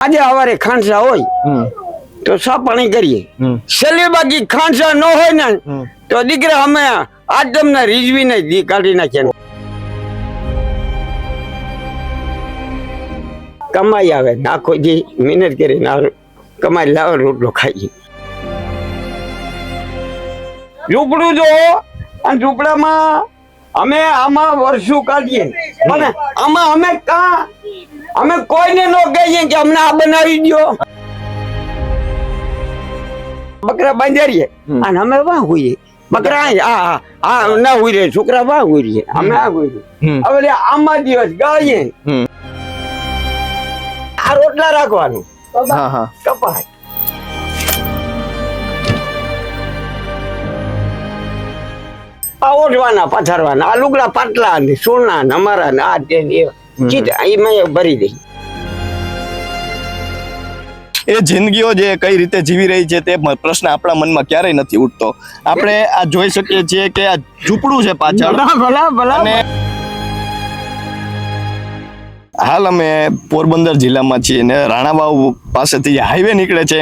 આજે સવારે ખાંસા હોય તો સા પાણી કરીએ, છેલ્લે બાકી ખાંસા ન હોય ને તો દીકરા અમે આજ તમને રીઝવીને દી કાઢી નાખીએ. કમાઈ આવે આખો જે મહેનત કરીને કમાઈ લાવે રોટલો ખાઈએ. ઝૂંપડું જો અને ઝૂંપડામાં અમે આમાં વર્ષો કાઢીએ અને આમાં અમે કોઈને ન કહીએ કે અમને આ બનાવી દો. બકરા બાંધારીએ અને અમે વાહ હોઈએ, બકરા આ ના હોય રે છોકરા વાહ હોઈએ, અમે આ હોઈએ. હવે આમાં દિવસ ગાળીએ આ રોટલા રાખવાનું કપાય. આ ઓઢવાના પથારવાના આ લુગડા પાટલા ને સોના ને અમારા ને આ એમાં ભરી દઈ. એ જિંદગીઓ જે કઈ રીતે જીવી રહી છે તે પ્રશ્ન આપણા મનમાં ક્યારેય નથી ઉઠતો. આપણે આ જોઈ શકીએ છીએ કે આ ઝૂંપડું છે પાછળ. અને હાલ અમે પોરબંદર જિલ્લામાં છીએ ને રાણાવાવ પાસેથી હાઈવે નીકળે છે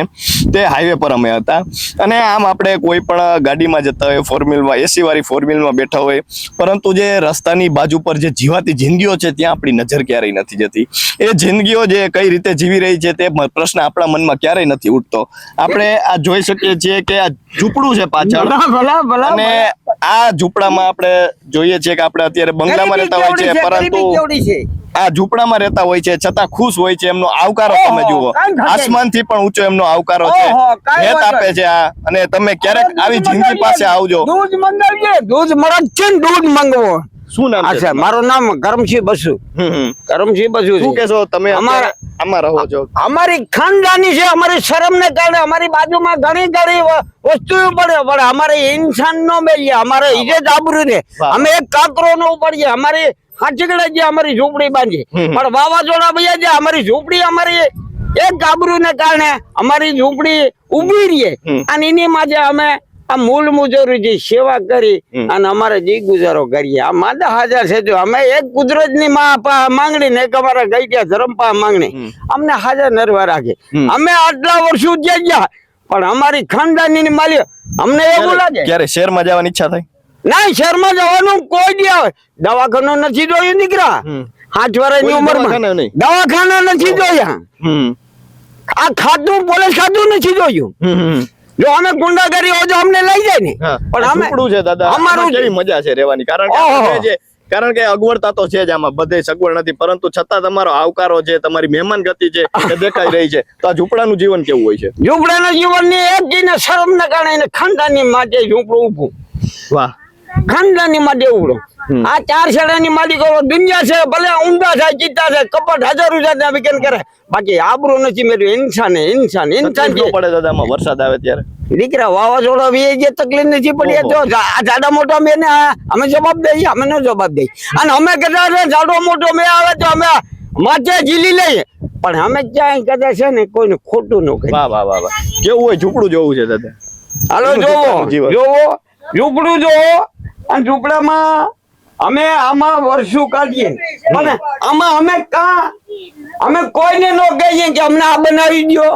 તે હાઈવે પર અમે હતા. અને આમ આપણે કોઈ પણ ગાડીમાં જતા હોય, ફોર વ્હીલમાં, એસી વાળી ફોર વ્હીલમાં બેઠા હોય, પરંતુ જે રસ્તાની બાજુ પર જે જીવાતી જિંદગીઓ છે ત્યાં આપણી નજર ક્યારેય નથી જતી. એ જિંદગીઓ જે કઈ રીતે જીવી રહી છે તે પ્રશ્ન આપણા મનમાં ક્યારેય નથી ઉઠતો. આપણે આ જોઈ શકીએ છીએ કે આ ઝૂંપડું છે પાછળ. અને આ ઝૂંપડામાં આપણે જોઈએ છીએ કે આપણે અત્યારે બંગલામાં રહેતા હોય છે, પરંતુ આ ઝૂંપડામાં રહેતા હોય છે છતાં ખુશ હોય છે. એમનો આવકારો તમે જુઓ, આસમાન થી પણ ઊંચો એમનો આવકારો છે, હેત આપે છે. આ અને તમે ક્યારેક આવી જિંદગી પાસે આવજો. દૂધ મંગાવીએ, દૂધ મળે છે ને દૂધ મંગાવો. શું નામ છે? મારું નામ કરમસિંહ બસુ. કરમસિંહ બસુ. શું કેશો તમે? આમાં રહો છો? અમારી ખાનદાની છે, અમારી શરમ ને કારણે અમારી બાજુમાં ઘણી ઘણી વસ્તુ પડે પણ અમારે ઇન્સાન નો બેલીએ, અમારે ઇજ્જત આબરૂ ને અમે એક કાકરો નો પડીએ. અમારી હાચકડા જે અમારી ઝૂંપડી બાંધી પણ વાવાઝોડા ભૈયા જે અમારી ઝૂંપડી અમારી એક આબરૂ ને કારણે અમારી ઝૂંપડી ઉભી રહીએ. અને એની માથે અમે આ મૂળ મુજોરી જે સેવા કરી અને અમારે જે ગુજારો કરીએ. આ માદા હાજર છે જો અમે એક કુદરત ની માંગણી ને એક અમારા ગઈ ગયા ધરમપા માંગણી અમને હાજર નરવા રાખે. અમે આટલા વર્ષો ગયા પણ અમારી ખાનદાની ની માલિક અમને એવું લાગે ક્યારે શહેરમાં જવાની ઈચ્છા થાય? ના, શહેરમાં જવાનું કોઈ દી આવે. દવાખાનો નથી જોયું દીકરા, 8 વર્ષની ઉંમરમાં દવાખાના નથી જોયા. આ ખાતું પોલીસ ખાતું નથી જોયું. જો અમે ગુંડાગરી હોય તો અમને લઈ જાય ને. પણ અમે છે દાદા, અમારું કેવી મજા છે રહેવાની. કારણ કે અગવડતા તો છે જ, આમાં બધે સગવડ નથી, પરંતુ છતાં તમારો આવકારો છે, તમારી મહેમાન ગતિ છે એ દેખાઈ રહી છે. તો આ ઝૂંપડાનું જીવન કેવું હોય છે? ઝૂંપડાના જીવનની એક જીને શરમ ના કારણે ખાનદાની માટે ઝૂંપડું ઊભું. વાહ, ખાનદાની માટે ઉડો. આ 4 છેડાની માલિકો દુનિયા છે, ભલે ઊંડા છે, ચિત્તા છે, કપટ હજારો જાતના વિકન કરે, બાકી આબરૂ નથી મેળવ્યું. ઇન્સાન પડે દાદામાં વરસાદ આવે ત્યારે દીકરા વાવાઝોડા વી જે તકલીફ નથી પડી તો જાડા મોટા મેં અમે જવાબ દઈએ, અમે નો જવાબ દઈએ. અને અમે કદાચ જાડો મોટો મેં આવે તો અમે માથે ઝીલી લઈએ, પણ અમે ક્યાંય કદાચ છે ને કોઈને ખોટું ન કરીએ. વાહ વાહ વાહ વાહ, કેવું હોય ઝૂંપડું જોવું છે દાદા? હાલો જોવો ઝૂંપડું જોવો. અને ઝૂંપડામાં અમે આમાં વર્ષો કાઢીએ અને આમાં અમે કોઈને ન કહીએ કે અમને આ બનાવી દો,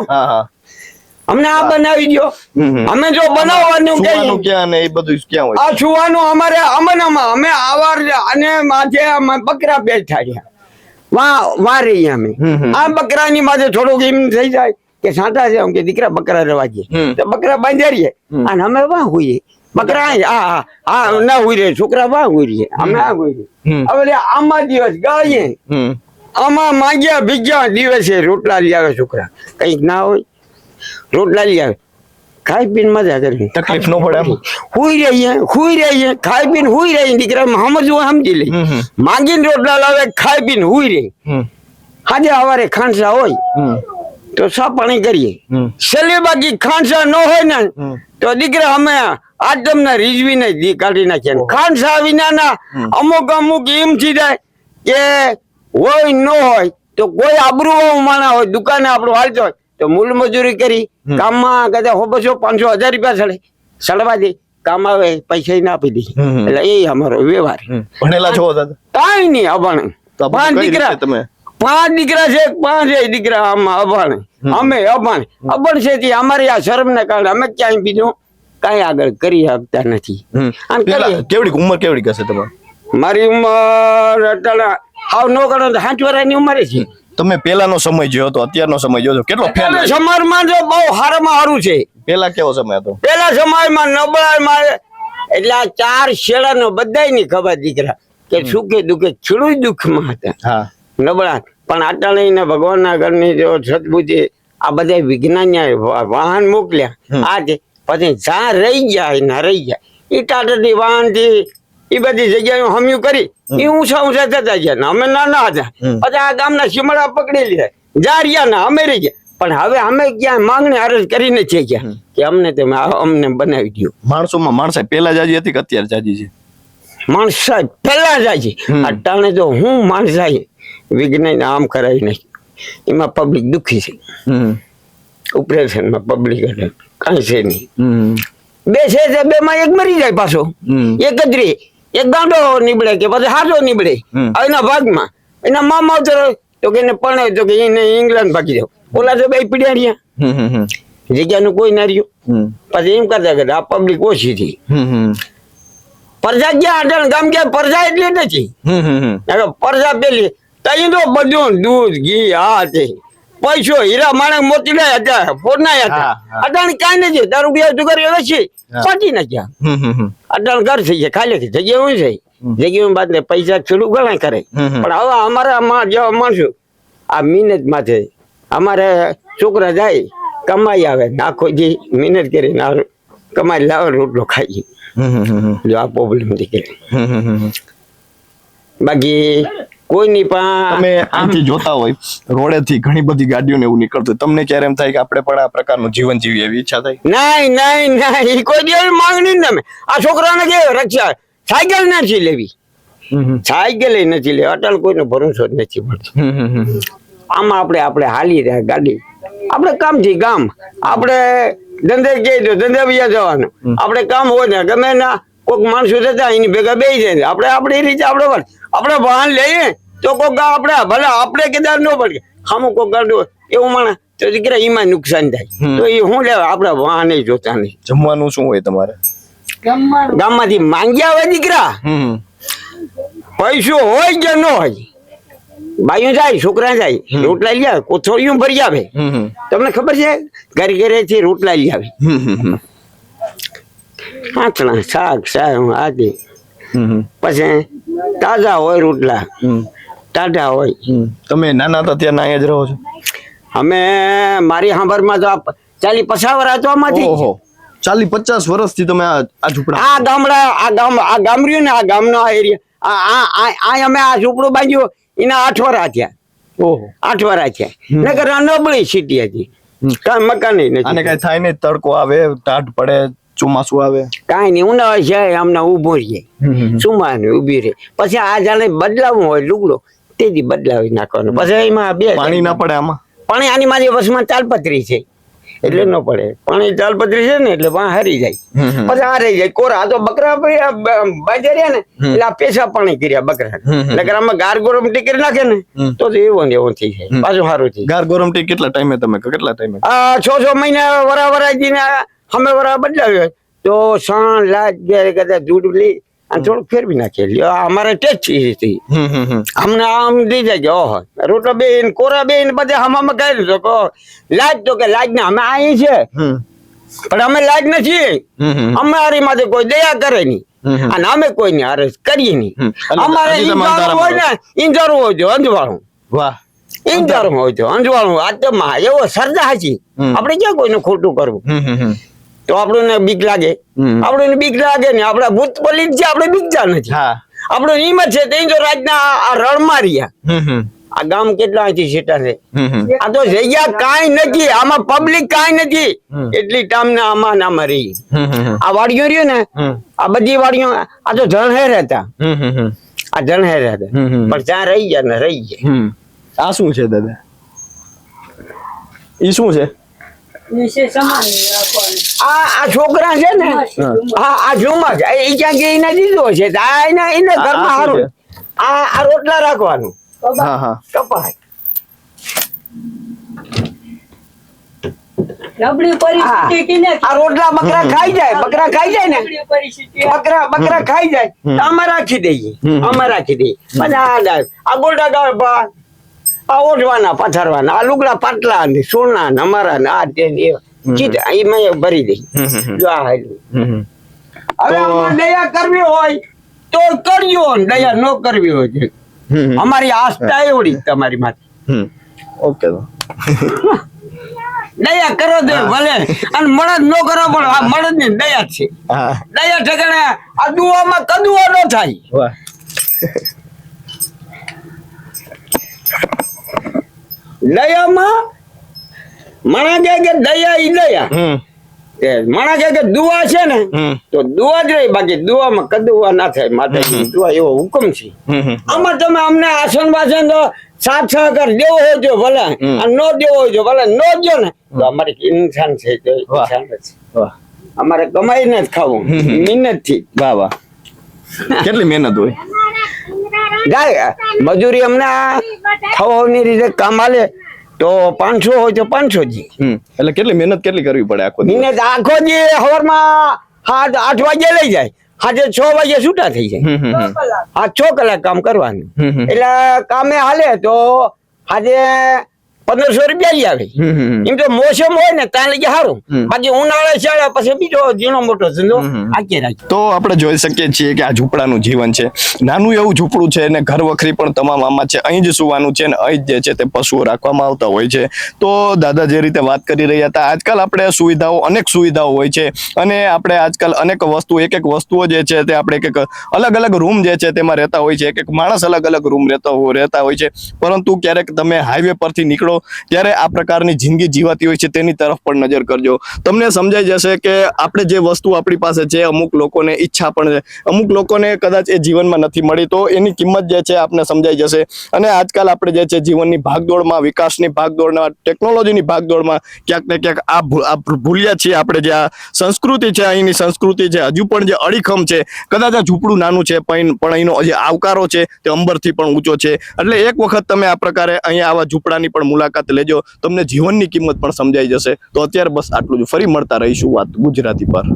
અમને આ બનાવી દો. અમે જો બનાવવાનું કહીએ ક્યાં ને એ બધું ક્યાં હોય? આ છુવાનું અમારે અમનામાં અમે આવાર અને માથે બકરા બેઠા રહ્યા વારી અમે. આ બકરાની માથે થોડુંક એમ થઈ જાય કે સાંટા છે કે દીકરા બકરા રવા દે તો બકરા બાંધારીએ અને અમે વાહ હોઈએ. બકરા ના હોય રે છોકરા વાહ હોય, અમે આ હોય. હવે આમાં દિવસ ગાળીએ, આમાં માંગ્યા ભીગ્યા દિવસે રોટલા લઈ આવે છોકરા. કઈક ના હોય રોટલા લઈ આવે, ખાઈ પીને મજા કરી, તકલીફ ન પડે. હુઈ રહીએ ખાઈ પીને હુઈ રહી. દીકરા સમજવું સમજી લે, માંગીને રોટલા લાવે, ખાઈ પીને હુઈ રહી. આજે સવારે ખાંસા હોય તો સા પાણી કરીએ, છેલ્લે બાકી ખાંસા ન હોય ને તો દીકરા અમે આજ તમને રીઝવીને દી કાઢી નાખીએ. ખાંસા વિનાના અમુક એમ થઈ જાય કે હોય ન હોય તો કોઈ આબરૂ માણા હોય, દુકાને આપણું હાલતો હોય તો મૂલ મજૂરી કરી કામમાં કદાચ 200, 500, 1000 રૂપિયા સડવા દે, કામ આવે પૈસા ના આપી દે. એટલે એ અમારો વ્યવહાર. ભણેલા છો દાદા? કાંઈ નહીં અભણ. દીકરા 5 દીકરા છે, 5 દીકરા આમાં અભણ, અમે અભણ છે તે અમારી આ શરમને કારણે અમે ક્યાંય બીજું કાંઈ આગળ કરી શકતા નથી. અને કરીએ. કેવડી ઉંમર કેવડી કશે તમારી? મારી ઉંમર અત્યારે હાવ નો ગણો તો 60 વર્ષની ઉંમરે છે. તમે પેલાનો સમય જોયો તો અત્યારનો સમય જોયો કેટલો ફેર પેલા સમાજમાં જો બહુ સારામાં સારું છે. પેલા કેવો સમય હતો? પેલા સમાજમાં નબળાઈમાં એટલે આ 4 શેડાનો બધાયની ખબર દીકરા કે સુખે દુઃખે છેડું દુઃખમાં હતા. હા નબળા પણ આટલા લઈને ભગવાનના ઘરની જો સદબુદ્ધિ આ બધા વિજ્ઞાન વાહન મોકલ્યા આ છે પછી જ્યાં રહી ગયા ના રહી ગયા એ ટાટાથી વાહનથી એ બધી જગ્યાએ હમ્યું કરી એ ઊંચા થતા ગયા ને અમે નાના હતા પછી આ ગામના શિમળા પકડી લીધા જ્યાં રહ્યા ને અમે રહી ગયા પણ હવે અમે ક્યાં માંગણી અરજ કરીને છે ક્યાં કે અમને તમે અમને બનાવી દો. માણસોમાં માણસાઈ પેલા જાજી હતી કે અત્યારે જાજી છે? માણસાઈ પેલા જાય છે અટાણે તો હું માણસાઈ વિજ્ઞાન આમ કરાવી નાખ્યું એમાં પબ્લિક દુઃખી છે. ઓપરેશનમાં પબ્લિક એટલે કાંઈ છે નહીં. બે છે તે બે માં એક મરી જાય પાછો એક જ રે એક ગાંડો નીબળે કે પછી હાજો નીબળે એના ભાગમાં એના મામા તો કે એને પરણે તો કે એને ઇંગ્લેન્ડ ભાગી જાવ ઓલા તો બે પીડ્યા રહ્યા જગ્યાનું કોઈ ના રહ્યું પછી એમ કરતા કરતા આ પબ્લિક ઓછી થઈ પરજા ગયા અઢાણ ગામ ગયા પરજા એટલે નથી પરજા પેલી તઈ તો બધું દૂધ ઘી આ તે પૈસો હીરા માણસ મોતીડા હતા ફોડના હતા અટાણ કાંઈ નથી દારૂ બિયા જુગારી હવે છે પાટી નાખ્યા અટાણ ઘર થઈ ગયા ખાલી જગ્યા હું છે જગ્યા બાદ પૈસા છેડું ઘણા કરે પણ હવે અમારા જેવા માણસો આ મહેનત માથે અમારે છોકરા જાય કમાઈ આવે આખો જે મહેનત કરીને કમાઈ લાવે રોટલો ખાઈ જો આ પ્રોબ્લેમ નીકળે બાકી કોઈની પણ તમે આથી જોતા હોય રોડેથી ઘણી બધી ગાડીઓ ને એવું નીકળતું તમને ક્યારે એમ થાય કે આપણે પણ આ પ્રકારનું જીવન જીવીએ એવી ઈચ્છા થાય? નહીં કોઈ દિવસ માંગણી ને અમે આ છોકરાને કે રક્ષા સાયકલ નથી લેવી સાયકલ નથી લેવી અટલ કોઈનો ભરોસો જ નથી મળતો. આમાં આપણે હાલી રહ્યા ગાડી આપણે કામથી ગામ આપણે ધંધે કે તો ધંધે બીજા જવાનું આપણે કામ હોય ને ગમે ના કોઈક માણસો જતા એની ભેગા બેસી જાય આપણે આપણી રીતે આપણે વાહન લઈએ તો કોઈક આપણે ભલે આપણે કેદાર ન પડે આમાં કોઈક ગાડો એવું માણસ તો દીકરા એમાં નુકસાન થાય તો એ શું લેવા આપણે વાહન જોતા નહીં. જમવાનું શું હોય તમારે? ગામમાંથી માંગ્યા હોય દીકરા પૈસો હોય કે ન હોય બાઈઓ જાય છોકરા જાય રોટલા લઈ આવે કોથળીઓ ભરી આવે તમને ખબર છે ઘરે ઘરેથી રોટલા લઈ આવે આથણા શાક આદિ પછી તાજા હોય રોટલા ટાઢા હોય. તમે નાના હતા ત્યાં અહીંયા જ રહો છો? અમે મારી સાંભળમાં તો 40-50 વર્ષ હતો આમાંથી 40-50 વર્ષથી તમે આ ઝૂંપડા આ ગામડા આ ગામ રહ્યું ને આ ગામનો આ એરિયા આ અમે આ ઝૂંપડું બાંધ્યું એના 8 વર્ષ થયા. 8 વર્ષ થયા નકર નબળી સિટી હતી કાંઈ મકાન નથી. આને કઈ થાય નહીં તડકો આવે ટાઢ પડે ચોમાસું આવે કાંઈ નહીં ઉનાળો છે અમને ઉભો રહીએ સુમાને ઉભી રહે પછી આ જાણે બદલાવવું હોય લુગડો તેથી બદલાવી નાખવાનું પછી એમાં બે પાણી ના પડે આમાં? પાણી આની મારી વસમાં તાલપત્રી છે એટલે ન પડે પાણી તાલપત્રી છે ને એટલે હારી જાય પછી આ રહી જાય કોરા તો બકરા બાજે રહ્યા ને એટલે આ પેશા પાણી કર્યા બકરા એટલે આમાં ગાર ગોરમ ટીકરી નાખે ને તો એવો ને એવો થઈ જાય પાછું સારું થઈ. ગાર ગોરમ ટી કેટલા ટાઈમે તમે કેટલા ટાઈમે? 6 મહિના વરા જઈને અમે વરા બદલાવ્યો તો સાણ લાજ કદાચ દૂધ લઈ અને થોડુંક ફેરવી નાખીએ અમારે ટેસ્ટ થઈ અમને આમ દઈ જાય ઓહો રોટલા બેન કોરા બેન બધા હમામાં કહી તો લાજ તો કે લાજ ને અમે અહીં છે પણ અમે લાજ નથી અમારી માથે કોઈ દયા કરે નહીં અને અમે કોઈ ની આરસ કરીએ નહીં. અમારે ઈંધારું હોય ને ઈંધારું હોય તો અંજવાળું વાહ ઈંધારું હોય તો અંજવાળું આ તો એવો સરદા હાચી આપણે ક્યાં કોઈને ખોટું કરવું તો આપણને બીક લાગે આપણને બીક લાગે ને આપડા ભૂત બોલી છે આપણે બીકતા નથી આપણો હિંમત છે તે જો રાજના આ રણ માર્યા આ ગામ કેટલા અહીંથી સેટા છે આ તો જગ્યા કાંઈ નથી આમાં પબ્લિક કાંઈ નથી એટલી ટાઈમ આમાં રહી આ વાડીઓ રહ્યું ને આ બધી વાડીઓ આ તો જણહેર હતા આ જણહેર હતા પણ ત્યાં રહી ગયા ને રહી ગયા. આ શું છે દાદા? ઈ શું છે? આ છોકરા છે ને આ ઝુમક એ ક્યાં ગઈ ના દીધો છે એને ઘરમાં સારું આ રોટલા રાખવાનું કપાય નબળી પરિસ્થિતિ કેને આ રોટલા બકરા ખાઈ જાય ને નબળી પરિસ્થિતિ બકરા ખાઈ જાય તો અમે રાખી દઈએ પછી આ ગોલ્ડા ગાળ આ ઓઢવાના પથારવાના આ લુગડા પાટલા ને સોના ને અમારા ને આ તે ને ચીજ એમાં ભરી દઈ જો આ હાલ્યું. હવે આમાં દયા કરવી હોય તો કરજો ને દયા ન કરવી હોય તો. અમારી આસ્થા એવડી તમારી માથે. ઓકે દયા કરો તો ભલે અને મળદ ન કરો પણ આ મળદ ની દયા જ છે. હા દયા ઠેકાણે આ દુવામાં કદુઓ ન થાય. વાહ દયામાં માણા કે દયા ઈ દયા માણા કે દુઆ છે ને તો દુઆ જ રહી બાકી દુઆમાં કદુઆ ના થાય. માતાજી દુઆ એવો હુકમ છે. આમાં તમે અમને આસન વાસન તો સાથ સહકાર દેવો હોય તો ભલે અને ન દેવો હોય તો ભલે ન દો ને તો અમારે ઇન્સાન છે તો ઇન્સાન જ છે. વાહ અમારે કમાઈને જ ખાવું મહેનત થી. વાહ વાહ કેટલી મહેનત હોય. જાય મજૂરી અમને ખાવાની રીતે કામ આલે તો 500 હોય તો 500 જી. એટલે કેટલી મહેનત કેટલી કરવી પડે આખો દિવસ? મહેનત આખો જી સવારમાં 8 વાગે લઈ જાય સાંજે 6 વાગે છૂટા થઈ જાય. આ 6 કલાક કામ કરવાનું એટલે કામે હાલે તો આજે 1500 રૂપિયા લઈ આવે. એમ તો મોસમ હોય ને ત્યાં લઈ સારું બાકી ઉનાળે ચાલે પછી બીજો ઝીણો મોટો ધંધો આખી રાખે. તો આપણે જોઈ શકીએ છીએ કે આ ઝૂંપડાનું જીવન છે. નાનું એવું ઝૂંપડું છે અને ઘર વખરી પણ તમામ આમાં છે. અહીં જ સુવાનું છે અને અહીં જ જે છે તે પશુઓ રાખવામાં આવતા હોય છે. તો દાદા જે રીતે વાત કરી રહ્યા હતા આજકાલ આપણે અનેક સુવિધાઓ હોય છે અને આપણે આજકાલ અનેક વસ્તુ એક વસ્તુઓ જે છે તે આપણે એક અલગ અલગ રૂમ જે છે તેમાં રહેતા હોય છે. એક માણસ અલગ અલગ રૂમ રહેતા હોય છે. પરંતુ ક્યારેક તમે હાઈવે પરથી નીકળો ત્યારે આ પ્રકારની જિંદગી જીવાતી હોય છે તેની તરફ પણ નજર કરજો. તમને સમજાઈ જશે કે આપણે જે વસ્તુ આપણી પાસે છે અમુક લોકોને ઈચ્છા પણ છે અમુક લોકોને કદાચ એ જીવનમાં નથી મળી તો એની કિંમત જે છે આપને સમજાઈ જશે. અને આજકાલ આપણે જે છે જીવનની ભાગદોડમાં વિકાસની ભાગદોડમાં ટેકનોલોજીની ભાગદોડમાં ક્યાંક ને ક્યાંક આ ભૂલ્યા છીએ. આપણે જે આ સંસ્કૃતિ છે અહીંની સંસ્કૃતિ છે હજુ પણ જે અડીખમ છે. કદાચ આ ઝૂંપડું નાનું છે પણ અહીંનો જે આવકારો છે તે અંબરથી પણ ઊંચો છે. એટલે એક વખત તમે આ પ્રકારે અહીંયા આવા ઝૂંપડાની પણ મુલાકાત લેજો તમને જીવનની કિંમત પણ સમજાઈ જશે. તો અત્યારે બસ આટલું જ. ફરી મળતા રહીશું વાત ગુજરાતી પર.